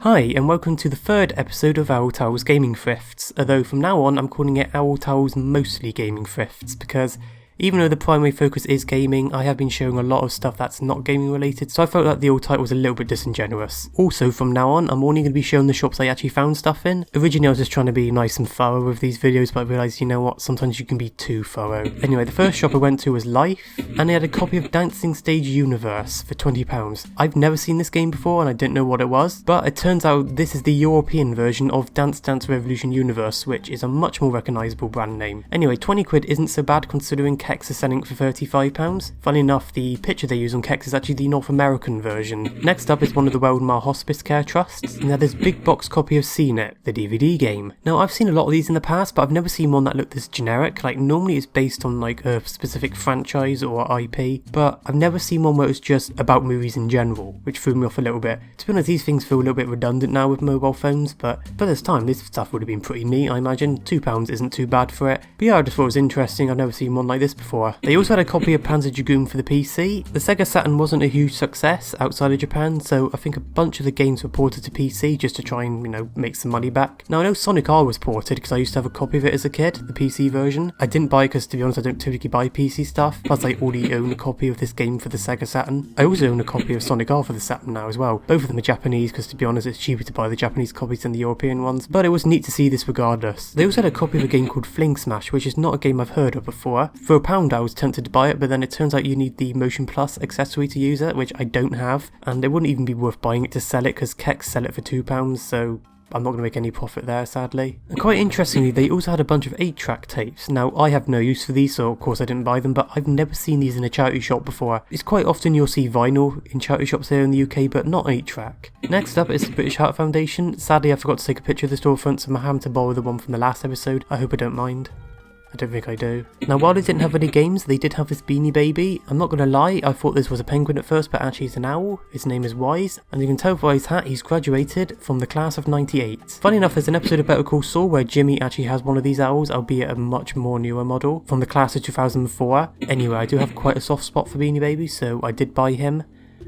Hi, and welcome to the third episode of OwlTowel's Gaming Thrifts, although from now on I'm calling it OwlTowel's Mostly Gaming Thrifts, because even though the primary focus is gaming, I have been showing a lot of stuff that's not gaming related, so I felt like the old title was a little bit disingenuous. Also, from now on, I'm only going to be showing the shops I actually found stuff in. Originally I was just trying to be nice and thorough with these videos, but I realised, you know what, sometimes you can be too thorough. Anyway, the first shop I went to was Life, and they had a copy of Dancing Stage Universe for £20. I've never seen this game before and I didn't know what it was, but it turns out this is the European version of Dance Dance Revolution Universe, which is a much more recognisable brand name. Anyway, 20 quid isn't so bad considering Kex is selling it for £35. Funnily enough, the picture they use on Kex is actually the North American version. Next up is one of the Weymouth Hospice Care Trusts. Now there's big box copy of CNET, the DVD game. Now I've seen a lot of these in the past, but I've never seen one that looked this generic. Like normally it's based on like a specific franchise or IP, but I've never seen one where it's just about movies in general, which threw me off a little bit. To be honest, these things feel a little bit redundant now with mobile phones, but for this time this stuff would have been pretty neat, I imagine. £2 isn't too bad for it. But yeah, I just thought it was interesting. I've never seen one like this before. They also had a copy of Panzer Dragoon for the PC. The Sega Saturn wasn't a huge success outside of Japan, so I think a bunch of the games were ported to PC just to try and, make some money back. Now I know Sonic R was ported because I used to have a copy of it as a kid, the PC version. I didn't buy it because, to be honest, I don't typically buy PC stuff, plus I already own a copy of this game for the Sega Saturn. I also own a copy of Sonic R for the Saturn now as well. Both of them are Japanese because, to be honest, it's cheaper to buy the Japanese copies than the European ones, but it was neat to see this regardless. They also had a copy of a game called Fling Smash, which is not a game I've heard of before. For £1 I was tempted to buy it, but then it turns out you need the Motion Plus accessory to use it, which I don't have, and it wouldn't even be worth buying it to sell it because Kex sell it for £2, so I'm not going to make any profit there, sadly. And quite interestingly, they also had a bunch of 8-track tapes. Now, I have no use for these, so of course I didn't buy them, but I've never seen these in a charity shop before. It's quite often you'll see vinyl in charity shops here in the UK, but not 8-track. Next up is the British Heart Foundation. Sadly, I forgot to take a picture of the storefront, so I'm having to borrow the one from the last episode. I hope I don't mind. I don't think I do. Now while they didn't have any games, they did have this Beanie Baby. I'm not going to lie, I thought this was a penguin at first, but actually it's an owl. His name is Wise, and you can tell by his hat he's graduated from the class of 98. Funny enough, there's an episode of Better Call Saul where Jimmy actually has one of these owls, albeit a much more newer model, from the class of 2004. Anyway, I do have quite a soft spot for Beanie Baby, so I did buy him,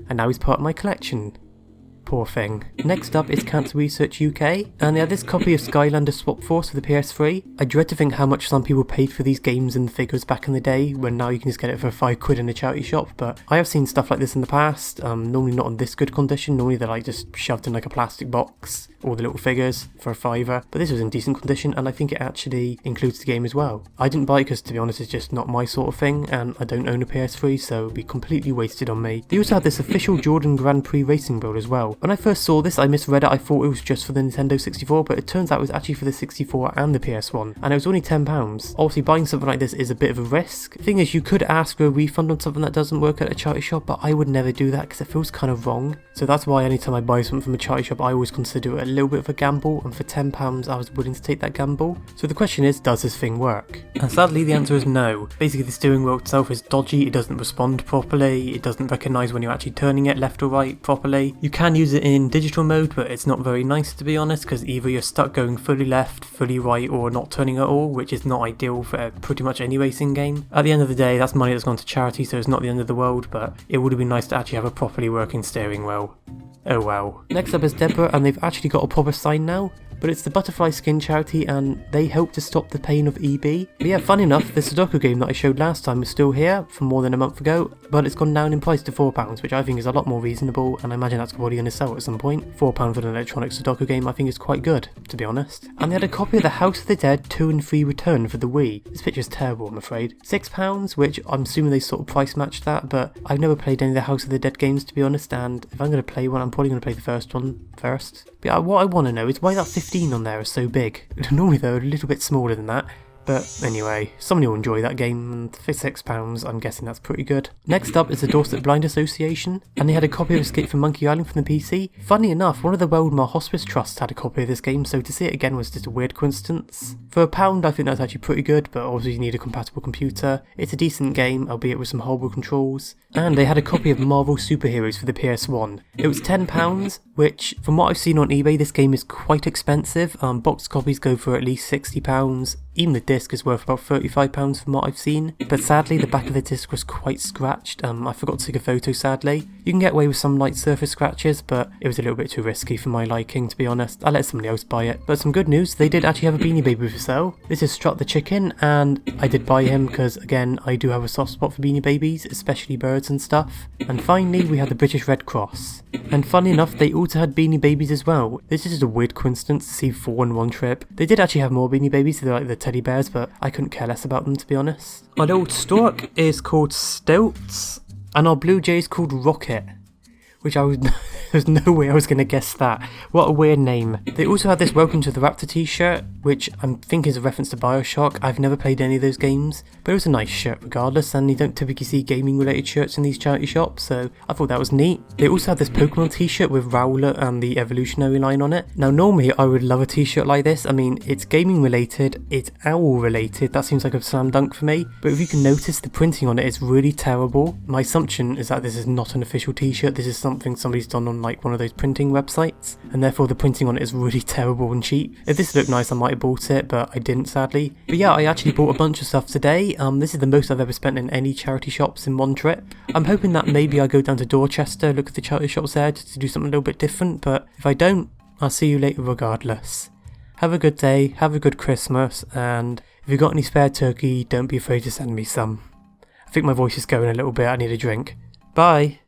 and now he's part of my collection. Poor thing. Next up is Cancer Research UK, and they had this copy of Skylander Swap Force for the PS3. I dread to think how much some people paid for these games and figures back in the day, when now you can just get it for £5 in a charity shop, but I have seen stuff like this in the past, normally not in this good condition. Normally they're like just shoved in like a plastic box, all the little figures, for a £5, but this was in decent condition, and I think it actually includes the game as well. I didn't buy it because, to be honest, it's just not my sort of thing, and I don't own a PS3, so it would be completely wasted on me. They also had this official Jordan Grand Prix racing build as well. When I first saw this, I misread it. I thought it was just for the Nintendo 64, but it turns out it was actually for the 64 and the PS1, and it was only £10. Obviously, buying something like this is a bit of a risk. The thing is, you could ask for a refund on something that doesn't work at a charity shop, but I would never do that because it feels kind of wrong. So that's why anytime I buy something from a charity shop, I always consider it a little bit of a gamble, and for £10 I was willing to take that gamble. So the question is, does this thing work? And sadly the answer is no. Basically the steering wheel itself is dodgy, it doesn't respond properly, it doesn't recognise when you're actually turning it left or right properly. You can use it in digital mode, but it's not very nice, to be honest, because either you're stuck going fully left, fully right, or not turning at all, which is not ideal for pretty much any racing game. At the end of the day, that's money that's gone to charity, so it's not the end of the world, but it would have been nice to actually have a properly working steering wheel. Oh well. Next up is Deborah, and they've actually got a proper sign now, but it's the Butterfly Skin charity, and they hope to stop the pain of EB. But yeah, funny enough, the Sudoku game that I showed last time was still here from more than a month ago, but it's gone down in price to £4, which I think is a lot more reasonable, and I imagine that's probably going to sell at some point. £4 for an electronic Sudoku game I think is quite good, to be honest. And they had a copy of the House of the Dead 2 and 3 Return for the Wii. This picture's terrible, I'm afraid. £6, which I'm assuming they sort of price matched that, but I've never played any of the House of the Dead games, to be honest, and if I'm going to play one, I'm probably going to play the first one first. But yeah, what I want to know is why that 15 on there is so big. Normally they're a little bit smaller than that. But anyway, somebody will enjoy that game, and for £6 I'm guessing that's pretty good. Next up is the Dorset Blind Association, and they had a copy of Escape from Monkey Island from the PC. Funny enough, one of the Weymouth Hospice Trusts had a copy of this game, so to see it again was just a weird coincidence. For £1 I think that's actually pretty good, but obviously you need a compatible computer. It's a decent game, albeit with some horrible controls. And they had a copy of Marvel Superheroes for the PS1. It was £10, which from what I've seen on eBay, this game is quite expensive. Boxed copies go for at least £60. Even the disc is worth about £35 from what I've seen, but sadly the back of the disc was quite scratched. I forgot to take a photo sadly. You can get away with some light surface scratches, but it was a little bit too risky for my liking, to be honest. I let somebody else buy it. But some good news, they did actually have a Beanie Baby for sale. This is Strut the Chicken, and I did buy him because again, I do have a soft spot for Beanie Babies, especially birds and stuff. And finally we had the British Red Cross. And funny enough, they also had Beanie Babies as well. This is just a weird coincidence to see 4 in one trip. They did actually have more Beanie Babies, they're like the teddy bears, but I couldn't care less about them, to be honest. Our little stork is called Stilts, and our blue jay is called Rocket, which there's no way I was going to guess that. What a weird name. They also had this Welcome to the Raptor t-shirt, which I think is a reference to Bioshock. I've never played any of those games, but it was a nice shirt regardless, and you don't typically see gaming related shirts in these charity shops, so I thought that was neat. They also had this Pokemon t-shirt with Rowlet and the evolutionary line on it. Now normally I would love a t-shirt like this. I mean, it's gaming related, it's owl related, that seems like a slam dunk for me, but if you can notice, the printing on it is really terrible. My assumption is that this is not an official t-shirt, this is something somebody's done on like one of those printing websites, and therefore the printing on it is really terrible and cheap. If this looked nice I might have bought it, but I didn't sadly. But yeah, I actually bought a bunch of stuff today. This is the most I've ever spent in any charity shops in one trip. I'm hoping that maybe I go down to Dorchester, look at the charity shops there just to do something a little bit different, but if I don't, I'll see you later regardless. Have a good day, have a good Christmas, and if you've got any spare turkey, don't be afraid to send me some. I think my voice is going a little bit, I need a drink. Bye!